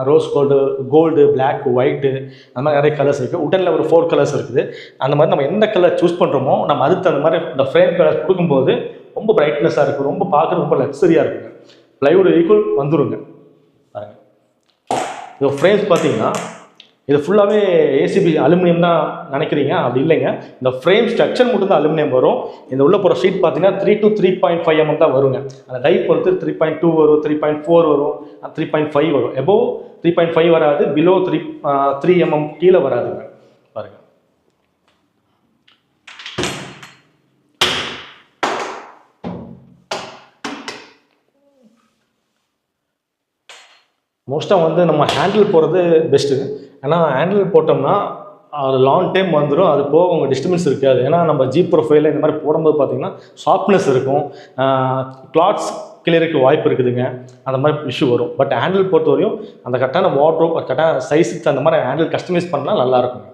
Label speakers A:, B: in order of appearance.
A: Rose gold black white அந்த மாதிரி நிறைய கலர்ஸ் இருக்குது. உடனில் ஒரு 4 கலர்ஸ் இருக்குது. அந்த மாதிரி நம்ம எந்த கலர் சூஸ் பண்ணுறோமோ நம்ம அதுக்கு அந்த மாதிரி இந்த ஃப்ரேம் கலர் கொடுக்கும்போது ரொம்ப பிரைட்னஸாக இருக்கும், ரொம்ப பார்க்குறது ரொம்ப லக்ஸரியாக இருக்குங்க. ப்ளைவுட் ஈக்குவல் வந்துருங்க பாருங்கள். இது ஃப்ரேம்ஸ் பார்த்தீங்கன்னா இது ஃபுல்லாகவே ஏசிபி அலுமினியம் தான் நினைக்கிறீங்க, அப்படி இல்லைங்க. இந்த ஃப்ரேம் ஸ்ட்ரக்சர் மட்டும் தான் அலுமினியம் வரும். இந்த உள்ள போகிற ஷீட் பார்த்தீங்கன்னா 3 to 3.5 mm தான் வருங்க. அந்த டை பொறுத்து 3.2 வரும், 3.4 வரும், 3.5 வரும். எபோவ் 3.5 வராது, பிலோ 3 mm கீழே வராதுங்க பாருங்க. மோஸ்ட்டாக வந்து நம்ம ஹேண்டில் போடுறது பெஸ்ட்டு. ஏன்னா ஹேண்டில் போட்டோம்னா அது லாங் டைம் வந்துடும், அது போக உங்கள் டிஸ்டர்பன்ஸ் இருக்காது. ஏன்னா நம்ம ஜீப் ப்ரொஃபைலில் இந்த மாதிரி போடும்போது பார்த்தீங்கன்னா சாஃப்ட்னஸ் இருக்கும், கிளாத்ஸ் கிளியருக்கு வாய்ப்பு இருக்குதுங்க, அந்த மாதிரி இஷ்யூ வரும். பட் ஹேண்டில் பொறுத்த வரையும் அந்த கரெக்டான வார்ட்ரோப் கரெக்டான சைஸுக்கு அந்த மாதிரி ஹேண்டில் கஸ்டமைஸ் பண்ணால் நல்லாயிருக்கும்.